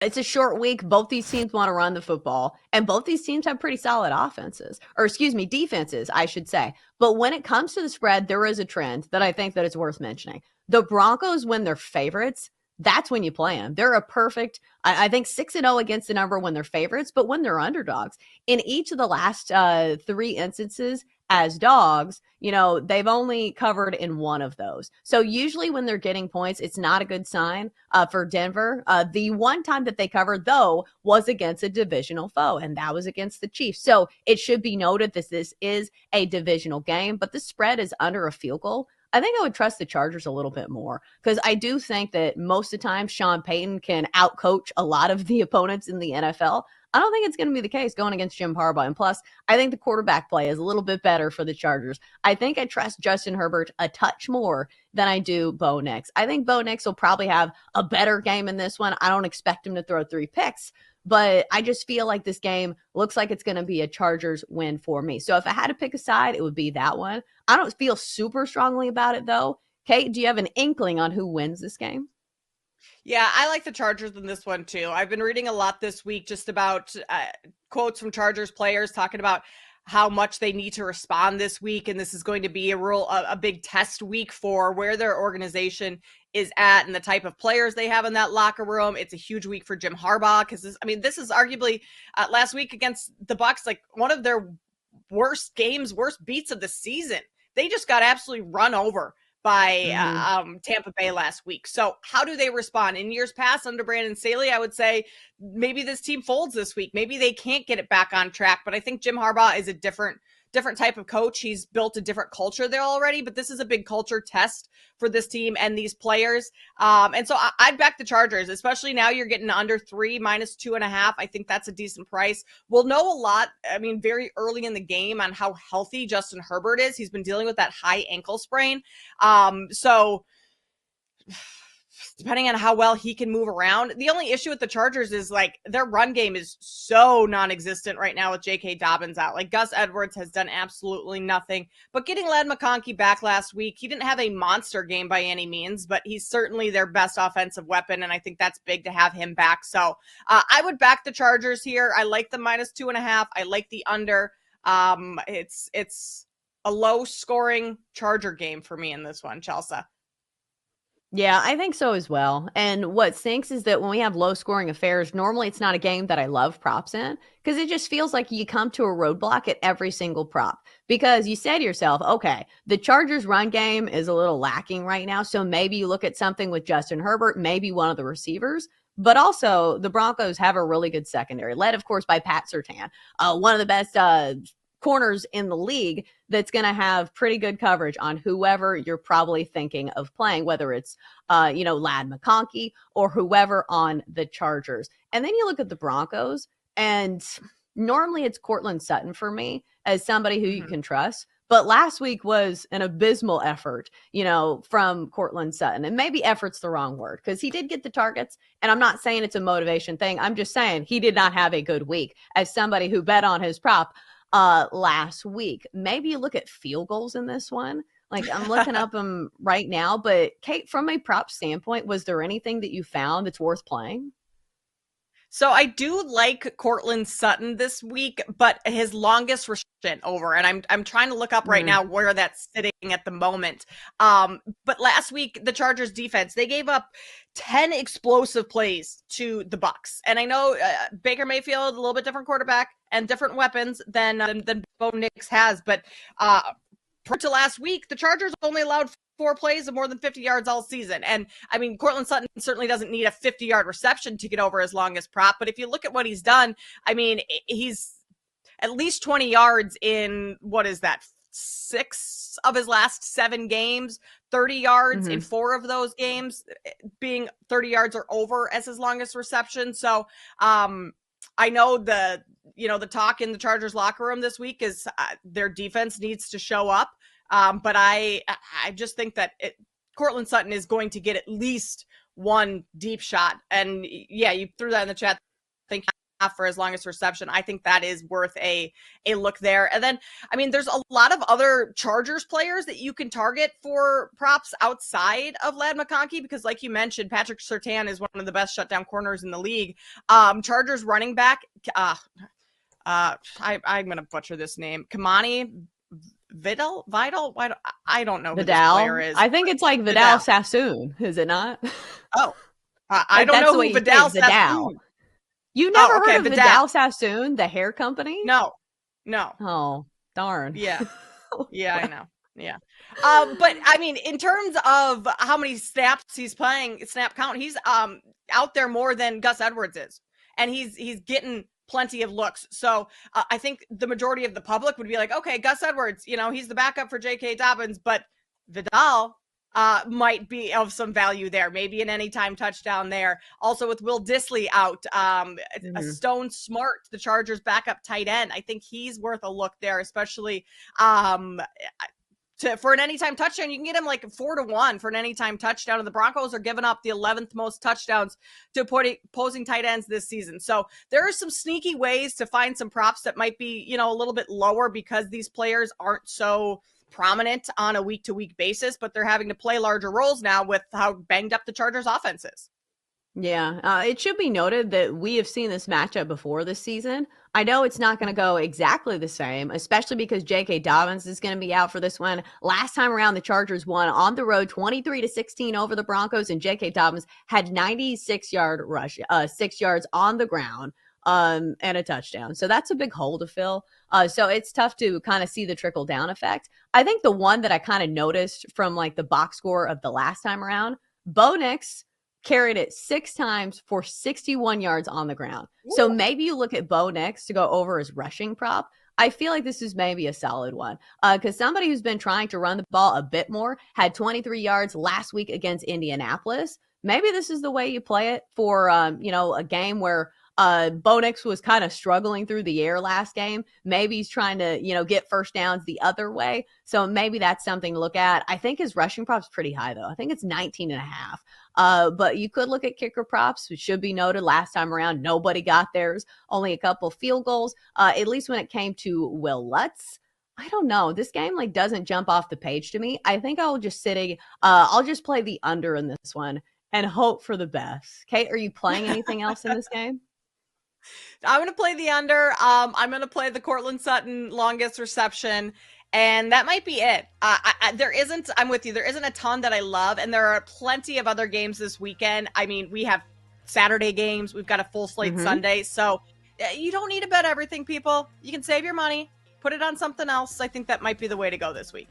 It's a short week. Both these teams want to run the football, and both these teams have pretty solid offenses, or excuse me, defenses, I should say. But when it comes to the spread, there is a trend that I think that it's worth mentioning. The Broncos, when they're favorites, that's when you play them. They're a perfect, I think 6-0 against the number when they're favorites, but when they're underdogs. In each of the last three instances, as dogs, they've only covered in one of those. So usually when they're getting points, it's not a good sign for Denver. The one time that they covered, though, was against a divisional foe, and that was against the Chiefs. So it should be noted that this is a divisional game, but the spread is under a field goal. I think I would trust the Chargers a little bit more because I do think that most of the time Sean Payton can outcoach a lot of the opponents in the NFL. I don't think it's going to be the case going against Jim Harbaugh. And plus, I think the quarterback play is a little bit better for the Chargers. I think I trust Justin Herbert a touch more than I do Bo Nix. I think Bo Nix will probably have a better game in this one. I don't expect him to throw 3 picks, but I just feel like this game looks like it's going to be a Chargers win for me. So if I had to pick a side, it would be that one. I don't feel super strongly about it, though. Kate, do you have an inkling on who wins this game? Yeah, I like the Chargers in this one too. I've been reading a lot this week just about quotes from Chargers players talking about how much they need to respond this week, and this is going to be a big test week for where their organization is at and the type of players they have in that locker room. It's a huge week for Jim Harbaugh because this is arguably last week against the Bucs, like one of their worst beats of the season. They just got absolutely run over by Tampa Bay last week. So how do they respond? In years past under Brandon Staley, I would say maybe this team folds this week. Maybe they can't get it back on track, but I think Jim Harbaugh is a different type of coach. He's built a different culture there already, but this is a big culture test for this team and these players. And so I'd back the Chargers, especially now you're getting under 3 minus 2.5. I think that's a decent price. We'll know a lot, very early in the game on how healthy Justin Herbert is. He's been dealing with that high ankle sprain. So depending on how well he can move around. The only issue with the Chargers is like their run game is so non-existent right now with J.K. Dobbins out. Like Gus Edwards has done absolutely nothing. But getting Ladd McConkey back last week, he didn't have a monster game by any means, but he's certainly their best offensive weapon, and I think that's big to have him back. So I would back the Chargers here. I like the minus 2.5. I like the under. It's a low-scoring Charger game for me in this one, Chelsa. Yeah, I think so as well. And what stinks is that when we have low scoring affairs, normally it's not a game that I love props in because it just feels like you come to a roadblock at every single prop because you say to yourself, okay, the Chargers run game is a little lacking right now. So maybe you look at something with Justin Herbert, maybe one of the receivers. But also, the Broncos have a really good secondary, led, of course, by Pat Surtain, one of the best corners in the league that's going to have pretty good coverage on whoever you're probably thinking of playing, whether it's, Ladd McConkey or whoever on the Chargers. And then you look at the Broncos, and normally it's Cortland Sutton for me as somebody who you can trust. But last week was an abysmal effort, from Cortland Sutton. And maybe effort's the wrong word because he did get the targets. And I'm not saying it's a motivation thing. I'm just saying he did not have a good week as somebody who bet on his prop last week. Maybe you look at field goals in this one. Like I'm looking up them right now, but Kate, from a prop standpoint, was there anything that you found that's worth playing? So I do like Cortland Sutton this week, but his longest reception over, and I'm trying to look up right now where that's sitting at the moment. But last week the Chargers defense, they gave up 10 explosive plays to the Bucs, and I know Baker Mayfield, a little bit different quarterback and different weapons than Bo Nix has, but prior to last week, the Chargers only allowed 4 plays of more than 50 yards all season. And Cortland Sutton certainly doesn't need a 50-yard reception to get over his longest prop. But if you look at what he's done, he's at least 20 yards in, what is that, 6 of his last 7 games, 30 yards in 4 of those games, being 30 yards or over as his longest reception. So I know the talk in the Chargers locker room this week is their defense needs to show up. But I just think that Cortland Sutton is going to get at least one deep shot. And yeah, you threw that in the chat. Thank for his longest reception. I think that is worth a look there. And then, I mean, there's a lot of other Chargers players that you can target for props outside of Ladd McConkey, because like you mentioned, Patrick Surtain is one of the best shutdown corners in the league. Chargers running back, I'm going to butcher this name. Kamani Vidal? I don't know who this player is. I think it's like Vidal Sassoon, is it not? Oh, I don't know who Vidal Sassoon. You never heard of Vidal Sassoon, the hair company? No. Oh, darn. Yeah. Yeah, I know. Yeah. But I mean, in terms of how many snaps he's playing, snap count, he's out there more than Gus Edwards is. And he's getting plenty of looks. So I think the majority of the public would be like, okay, Gus Edwards, he's the backup for J.K. Dobbins, but Vidal might be of some value there. Maybe an anytime touchdown there. Also with Will Dissly out, Stone Smart, the Chargers backup tight end. I think he's worth a look there, especially for an anytime touchdown. You can get him like 4-1 for an anytime touchdown, and the Broncos are giving up the 11th most touchdowns to opposing tight ends this season. So there are some sneaky ways to find some props that might be, a little bit lower because these players aren't so prominent on a week-to-week basis, but they're having to play larger roles now with how banged up the Chargers offense is. Yeah, it should be noted that we have seen this matchup before this season. I know it's not going to go exactly the same, especially because J.K. Dobbins is going to be out for this one. Last time around, the Chargers won on the road 23-16 over the Broncos, and J.K. Dobbins had 96-yard rush, 6 yards on the ground, and a touchdown. So that's a big hole to fill. So it's tough to kind of see the trickle down effect. I think the one that I kind of noticed from like the box score of the last time around, Bo Nix carried it 6 times for 61 yards on the ground. Ooh. So maybe you look at Bo Nix to go over his rushing prop. I feel like this is maybe a solid one because somebody who's been trying to run the ball a bit more had 23 yards last week against Indianapolis. Maybe this is the way you play it for, a game where Bo Nix was kind of struggling through the air last game. Maybe he's trying to, get first downs the other way. So maybe that's something to look at. I think his rushing prop's pretty high, though. I think it's 19.5. But you could look at kicker props. It should be noted last time around, nobody got theirs. Only a couple field goals, at least when it came to Will Lutz. I don't know. This game doesn't jump off the page to me. I think I'll just I'll just play the under in this one and hope for the best. Kate, are you playing anything else in this game? I'm going to play the under. I'm going to play the Cortland Sutton longest reception, and that might be it. I'm with you. There isn't a ton that I love, and there are plenty of other games this weekend. I mean, we have Saturday games. We've got a full slate Sunday, so you don't need to bet everything, people. You can save your money, put it on something else. I think that might be the way to go this week.